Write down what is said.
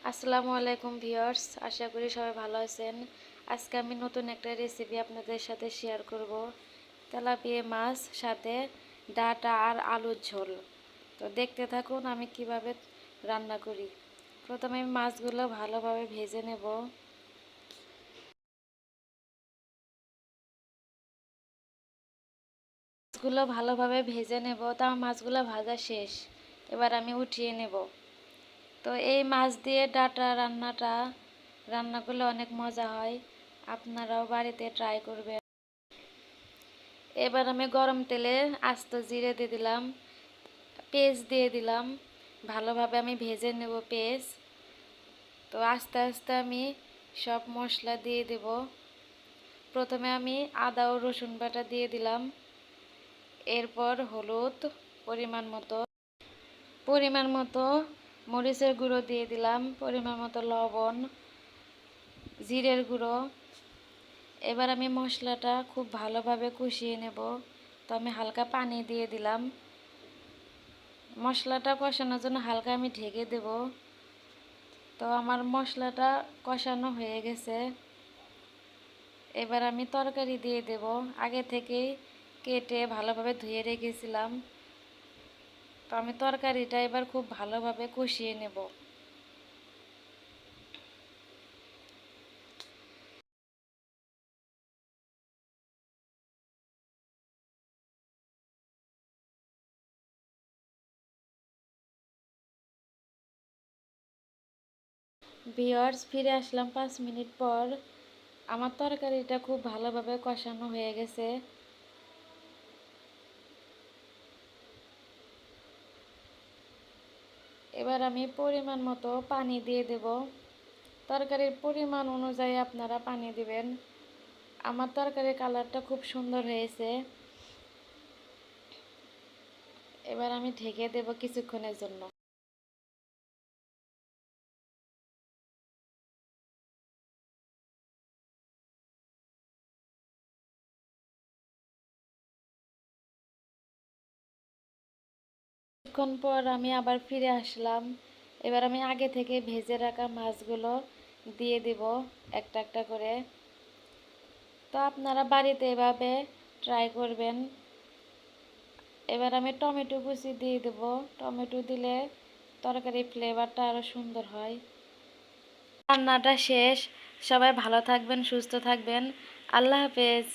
আসসালামু আলাইকুম ভিউয়ার্স, আশা করি সবাই ভালো আছেন। আজকে আমি নতুন একটা রেসিপি আপনাদের সাথে শেয়ার করব। তেলাপিয়া মাছ সাথে ডাঁটা আর আলুর ঝোল। তো দেখতে থাকুন আমি কিভাবে রান্না করি। প্রথমে আমি মাছগুলো ভালোভাবে ভেজে নেব। মাছগুলো ভালোভাবে ভেজে নেব। তাও মাছগুলো ভাজা শেষ, এবার আমি উঠিয়ে নেব। তো এই মাছ দিয়ে ডাঁটা রান্না করলে অনেক মজা হয়, আপনারাও বাড়িতে ট্রাই করবেন। এবার আমি গরম তেলে আস্ত জিরে দিয়ে দিলাম, পেঁয়াজ দিয়ে দিলাম, ভালোভাবে আমি ভেজে নেব পেঁয়াজ। তো আস্তে আস্তে আমি সব মশলা দিয়ে দেব। প্রথমে আমি আদা ও রসুন বাটা দিয়ে দিলাম, এরপর হলুদ পরিমাণ মতো মরিচের গুঁড়ো দিয়ে দিলাম, পরিমাণ মতো লবণ, জিরের গুঁড়ো। এবার আমি মশলাটা খুব ভালোভাবে কষিয়ে নেব। তো আমি হালকা পানি দিয়ে দিলাম। মশলাটা কষানোর জন্য হালকা আমি ঢেকে দেব। তো আমার মশলাটা কষানো হয়ে গেছে। এবার আমি তরকারি দিয়ে দেব। আগে থেকেই কেটে ভালোভাবে ধুয়ে রেখেছিলাম। তো আমি তরকারিটা এবার খুব ভালোভাবে কষিয়ে নেব। ভিউয়ার্স, ফিরে আসলাম 5 মিনিট পর। আমার তরকারিটা খুব ভালোভাবে কষানো হয়ে গেছে। এবার আমি পরিমাণ মতো পানি দিয়ে দেব। তরকারির পরিমাণ অনুযায়ী আপনারা পানি দিবেন। আমার তরকারির কালারটা খুব সুন্দর হয়েছে। এবার আমি ঢেকে দেব কিছুক্ষণের জন্য। কিছুক্ষণ পর আমি আবার ফিরে আসলাম। এবার আমি আগে থেকে ভেজে রাখা মাছগুলো দিয়ে দেব একটা একটা করে। তো আপনারা বাড়িতে এভাবে ট্রাই করবেন। এবার আমি টমেটো কুচি দিয়ে দেব। টমেটো দিলে তরকারির ফ্লেভারটা আরও সুন্দর হয়। রান্নাটা শেষ। সবাই ভালো থাকবেন, সুস্থ থাকবেন। আল্লাহ হাফেজ।